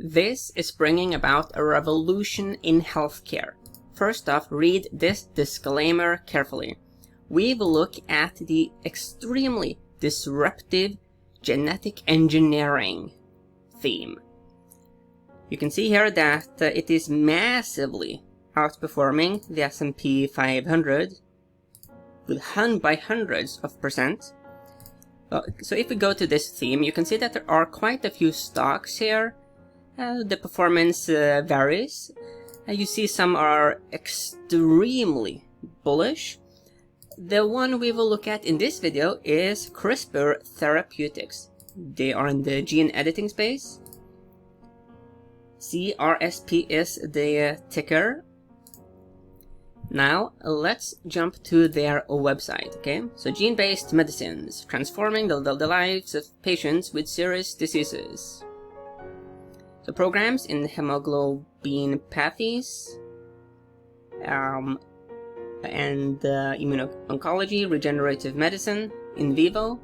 This is bringing about a revolution in healthcare. First off, read this disclaimer carefully. We will look at the extremely disruptive genetic engineering theme. You can see here that it is massively outperforming the S&P 500 by hundreds of percent. So if we go to this theme, you can see that there are quite a few stocks here. The performance varies. You see some are extremely bullish. The one we will look at in this video is Crispr Therapeutics. They are in the gene editing space. CRSP is the ticker. Now, let's jump to their website, okay? So, gene-based medicines, transforming the lives of patients with serious diseases. So, programs in hemoglobinopathies, and immuno-oncology, regenerative medicine, in vivo.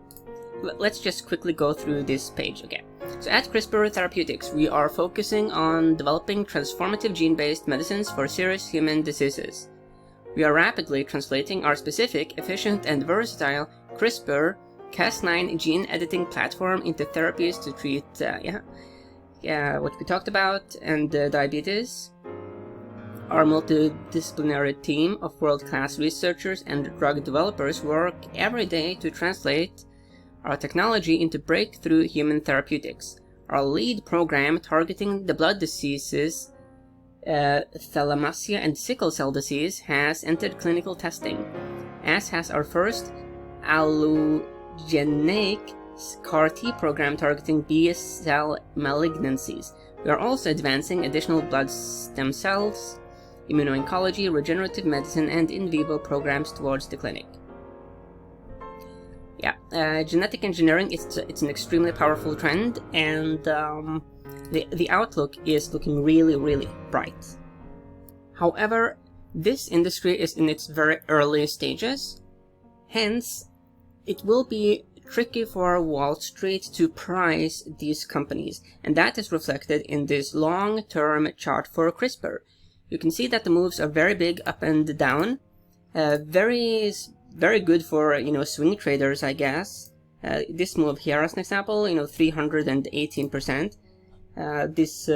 Let's just quickly go through this page, okay? So at Crispr Therapeutics, we are focusing on developing transformative gene-based medicines for serious human diseases. We are rapidly translating our specific, efficient, and versatile CRISPR Cas9 gene editing platform into therapies to treat, what we talked about, and diabetes. Our multidisciplinary team of world-class researchers and drug developers work every day to translate our technology into breakthrough human therapeutics. Our lead program targeting the blood diseases thalassemia and sickle cell disease has entered clinical testing, as has our first allogeneic CAR-T program targeting B-cell malignancies. We are also advancing additional blood stem cells, immuno-oncology, regenerative medicine, and in vivo programs towards the clinic. Genetic engineering, it's an extremely powerful trend, and the outlook is looking really, really bright. However, this industry is in its very early stages, hence it will be tricky for Wall Street to price these companies, and that is reflected in this long-term chart for CRISPR. You can see that the moves are very big up and down, very good for, swing traders, I guess. This move here, as an example, 318%. This,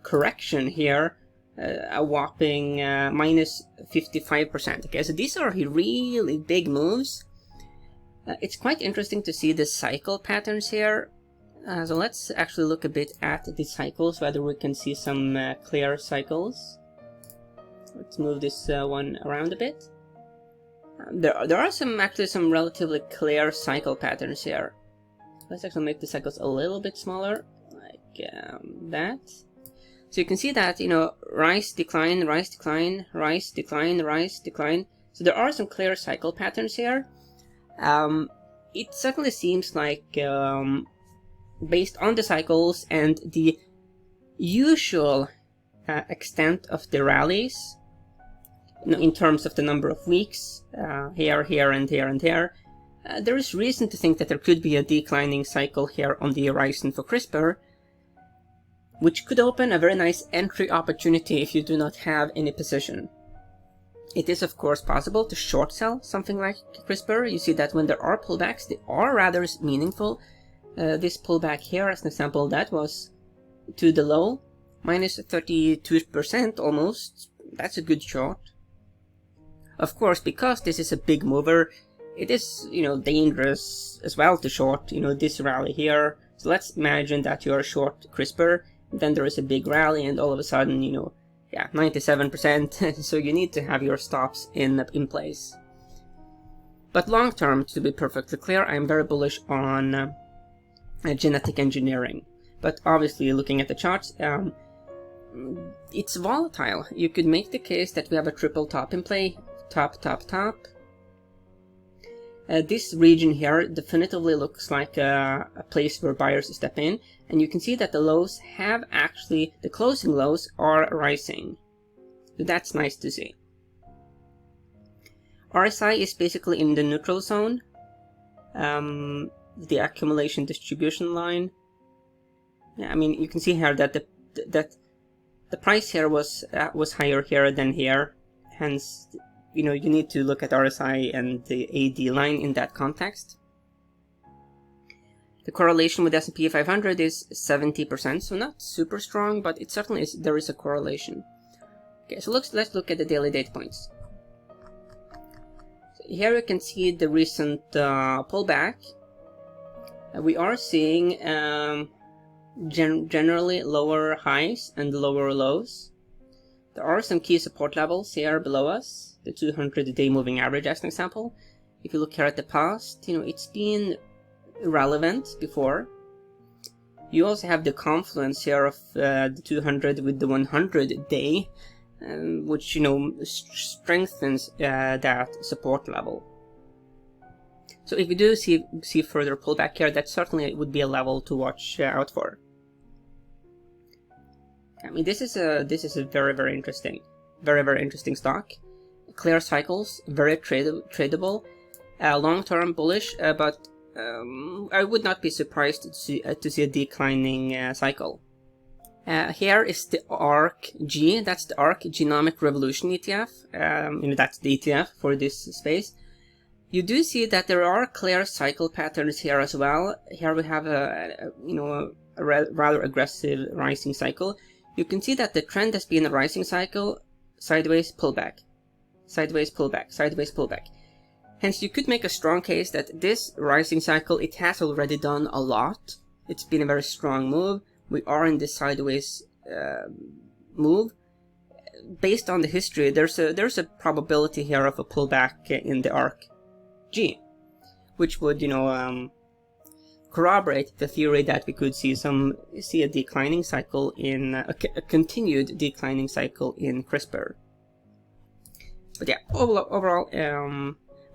correction here, a whopping minus 55%. Okay, so these are really big moves. It's quite interesting to see the cycle patterns here. So let's actually look a bit at the cycles, whether we can see some clear cycles. Let's move this one around a bit. There are some relatively clear cycle patterns here. Let's actually make the cycles a little bit smaller, like that. So you can see that, rise, decline, rise, decline, rise, decline, rise, decline. So there are some clear cycle patterns here. It certainly seems like, based on the cycles and the usual extent of the rallies, in terms of the number of weeks, here, and here, and here, there is reason to think that there could be a declining cycle here on the horizon for CRISPR, which could open a very nice entry opportunity if you do not have any position. It is of course possible to short sell something like CRISPR. You see that when there are pullbacks, they are rather meaningful. This pullback here, as an example, that was to the low, minus 32% almost. That's a good short. Of course, because this is a big mover, it is, dangerous as well to short, this rally here. So let's imagine that you are short CRISPR, then there is a big rally, and all of a sudden, 97%. So you need to have your stops in place. But long term, to be perfectly clear, I'm very bullish on genetic engineering. But obviously, looking at the charts, it's volatile. You could make the case that we have a triple top in play. Top, top, top. This region here definitively looks like a place where buyers step in, and you can see that the lows have actually, the closing lows are rising. So that's nice to see. RSI is basically in the neutral zone, the accumulation distribution line. Yeah, I mean, you can see here that the price here was higher here than here. Hence, you know, you need to look at RSI and the AD line in that context. The correlation with S&P 500 is 70%, so not super strong, but it certainly is. There is a correlation. Okay, so let's look at the daily data points. So here you can see the recent pullback. We are seeing generally lower highs and lower lows. There are some key support levels here below us, the 200-day moving average as an example. If you look here at the past, you know, it's been relevant before. You also have the confluence here of the 200 with the 100-day, which, you know, strengthens that support level. So if we do see further pullback here, that certainly would be a level to watch out for. I mean, this is a very interesting stock. Clear cycles, very tradable, long-term bullish, but I would not be surprised to see a declining cycle. Here is the ARC-G. That's the ARC Genomic Revolution ETF. You know, that's the ETF for this space. You do see that there are clear cycle patterns here as well. Here we have a rather aggressive rising cycle. You can see that the trend has been a rising cycle, sideways pullback, sideways pullback, sideways pullback. Hence, you could make a strong case that this rising cycle, it has already done a lot. It's been a very strong move. We are in this sideways move. Based on the history, there's a probability here of a pullback in the ARC-G, which would, you know, corroborate the theory that we could see a declining cycle in a continued declining cycle in Crispr. But yeah, overall,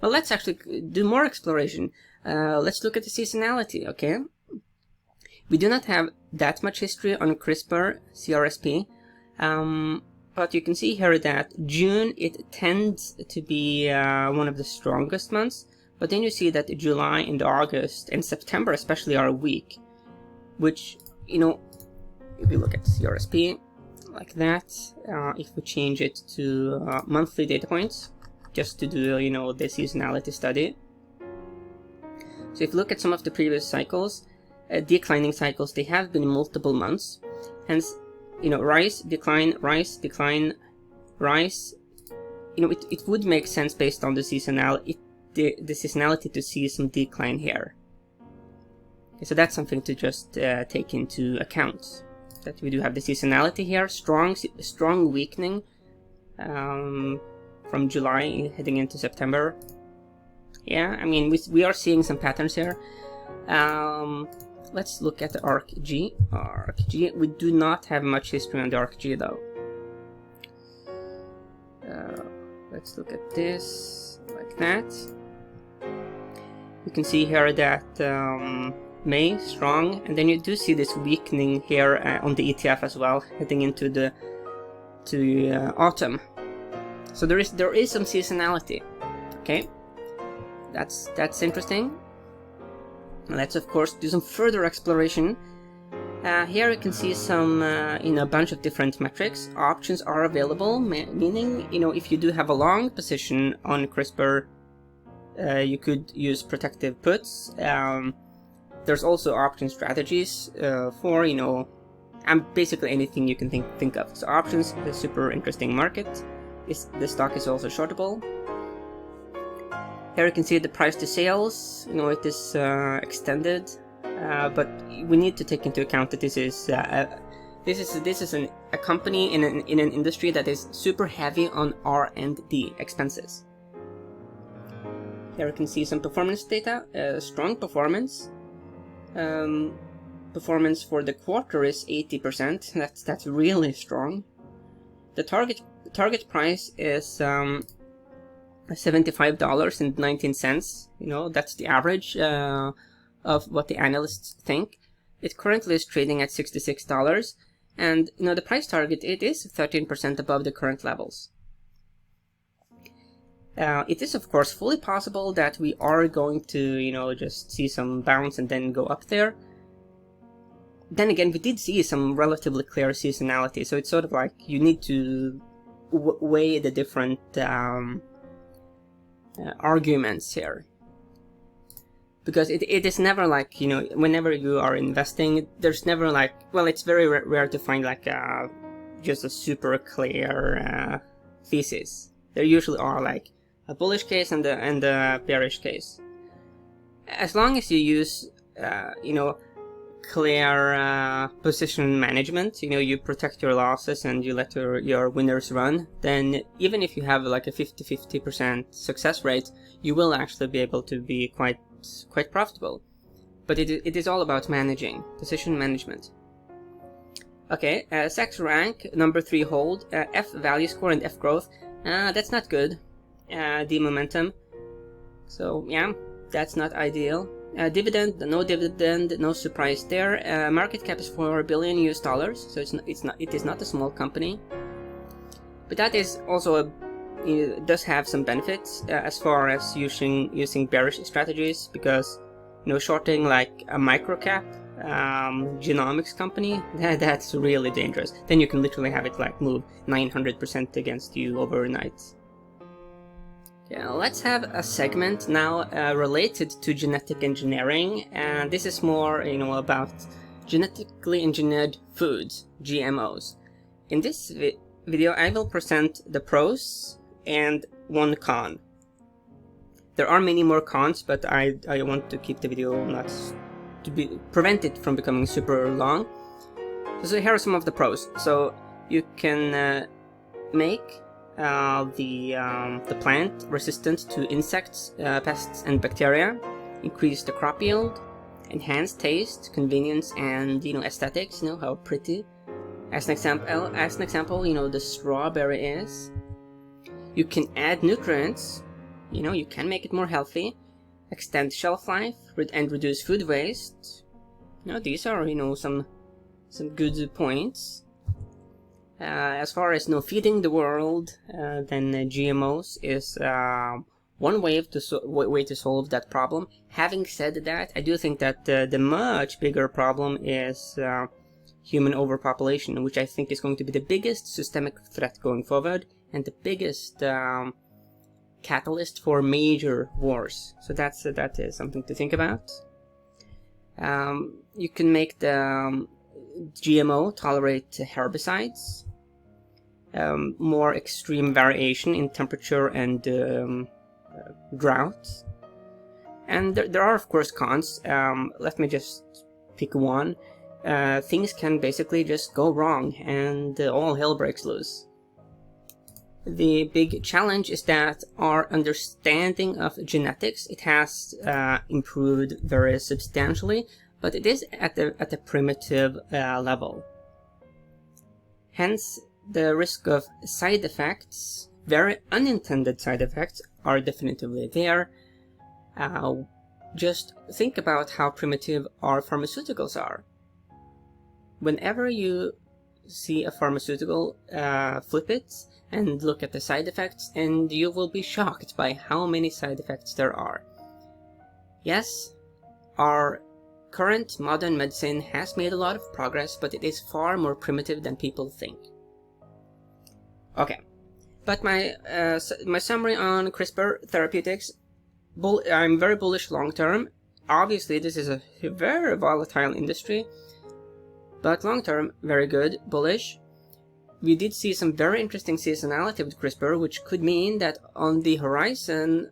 well, let's actually do more exploration. Let's look at the seasonality. Okay, we do not have that much history on CRISPR, CRSP, but you can see here that June, it tends to be one of the strongest months. But then you see that July and August and September especially are weak, which, you know, if you look at CRSP like that, if we change it to monthly data points, just to do, you know, the seasonality study. So if you look at some of the previous cycles, declining cycles, they have been multiple months. Hence, you know, rise, decline, rise, decline, rise. You know, it would make sense based on the seasonality. The seasonality to see some decline here. Okay, so that's something to just take into account. That we do have the seasonality here, strong weakening from July heading into September. Yeah, I mean, we are seeing some patterns here. Let's look at the ARC-G. ARC-G, we do not have much history on the ARC-G though. Let's look at this like that. You can see here that May strong, and then you do see this weakening here on the ETF as well, heading into the autumn. So there is some seasonality. Okay, that's interesting. Let's of course do some further exploration. Here you can see some in a bunch of different metrics. Options are available, meaning, you know, if you do have a long position on CRISPR, you could use protective puts. There's also option strategies for, you know, and basically anything you can think of. So options is a super interesting market. The stock is also shortable. Here you can see the price to sales. You know, it is extended, but we need to take into account that this is a company in an industry that is super heavy on R&D expenses. Here you can see some performance data. Strong performance. Performance for the quarter is 80%. That's really strong. The target price is $75.19. You know, that's the average of what the analysts think. It currently is trading at $66, and you know, the price target, it is 13% above the current levels. It is of course fully possible that we are going to, you know, just see some bounce and then go up there. then again, we did see some relatively clear seasonality, so it's sort of like you need to weigh the different arguments here. Because it is never like, you know, whenever you are investing, there's never like, well, it's very rare to find like just a super clear thesis. There usually are like a bullish case and a bearish case. As long as you use, you know, clear position management, you know, you protect your losses and you let your winners run, then even if you have like a 50% success rate, you will actually be able to be quite profitable. But it is all about managing, position management. Okay, sex rank, number 3 hold, F value score and F growth. That's not good. D momentum. So yeah, that's not ideal. Dividend, no dividend, no surprise there. Market cap is $4 billion US, so it is not a small company. But that is also it does have some benefits as far as using bearish strategies, because, you know, shorting like a microcap genomics company, that's really dangerous. Then you can literally have it like move 900% against you overnight. Yeah, let's have a segment now related to genetic engineering, and this is more, you know, about genetically engineered foods, GMOs. In this video, I will present the pros and one con. There are many more cons, but I want to keep the video not to prevent it from becoming super long. So here are some of the pros. So you can make the plant resistant to insects, pests, and bacteria, increase the crop yield, enhance taste, convenience, and, you know, aesthetics. You know, how pretty. As an example, you know, the strawberry is. You can add nutrients. You know, you can make it more healthy, extend shelf life, and reduce food waste. You know, these are, you know, some good points. As far as, you know, feeding the world, then GMOs is one way to solve that problem. Having said that, I do think that the much bigger problem is human overpopulation, which I think is going to be the biggest systemic threat going forward, and the biggest catalyst for major wars. So that is something to think about. You can make the GMO tolerate herbicides, more extreme variation in temperature and drought. And there are, of course, cons. Let me just pick one. Things can basically just go wrong and all hell breaks loose. The big challenge is that our understanding of genetics, it has improved very substantially, but it is at the primitive level. Hence, the risk of side effects, very unintended side effects, are definitively there. Just think about how primitive our pharmaceuticals are. Whenever you see a pharmaceutical, flip it and look at the side effects, and you will be shocked by how many side effects there are. Yes, our current modern medicine has made a lot of progress, but it is far more primitive than people think. Okay, but my summary on Crispr Therapeutics, I'm very bullish long term. Obviously, this is a very volatile industry, but long term, very good, bullish. We did see some very interesting seasonality with Crispr, which could mean that on the horizon,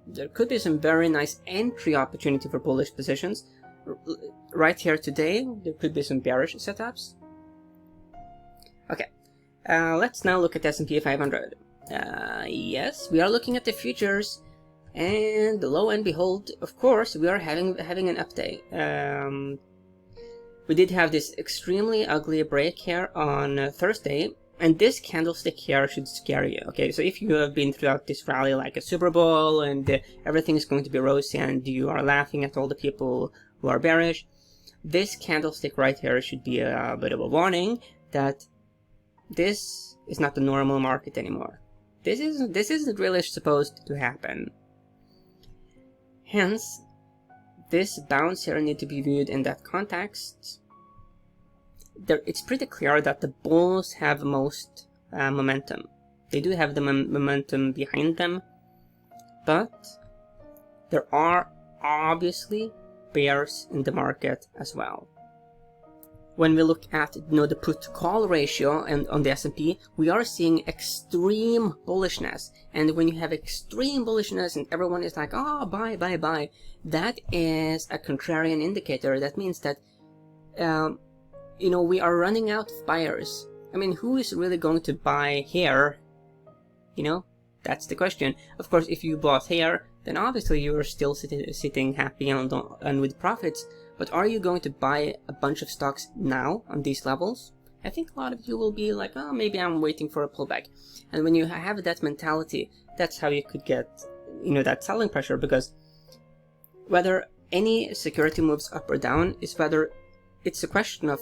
there could be some very nice entry opportunity for bullish positions. Right here today, there could be some bearish setups. Okay, let's now look at S&P 500. Yes, we are looking at the futures, and lo and behold, of course, we are having an update. We did have this extremely ugly break here on Thursday, and this candlestick here should scare you. Okay, so if you have been throughout this rally like a Super Bowl and everything is going to be rosy and you are laughing at all the people who are bearish, this candlestick right here should be a bit of a warning that this is not the normal market anymore. This isn't really supposed to happen. Hence, this bounce here needs to be viewed in that context. it's pretty clear that the bulls have most momentum. They do have the momentum behind them, but there are obviously bears in the market as well. When we look at the put-call ratio and on the S&P, we are seeing extreme bullishness. And when you have extreme bullishness and everyone is like, oh, buy, buy, buy, that is a contrarian indicator. That means that, we are running out of buyers. I mean, who is really going to buy here? That's the question. Of course, if you bought here, then obviously you are still sitting happy and with profits. But are you going to buy a bunch of stocks now on these levels? I think a lot of you will be like, oh, maybe I'm waiting for a pullback. And when you have that mentality, that's how you could get, that selling pressure, because whether any security moves up or down is whether it's a question of,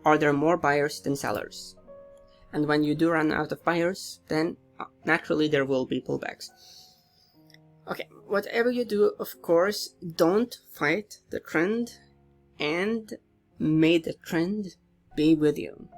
are there more buyers than sellers? And when you do run out of buyers, then naturally there will be pullbacks. Okay, whatever you do, of course, don't fight the trend and may the trend be with you.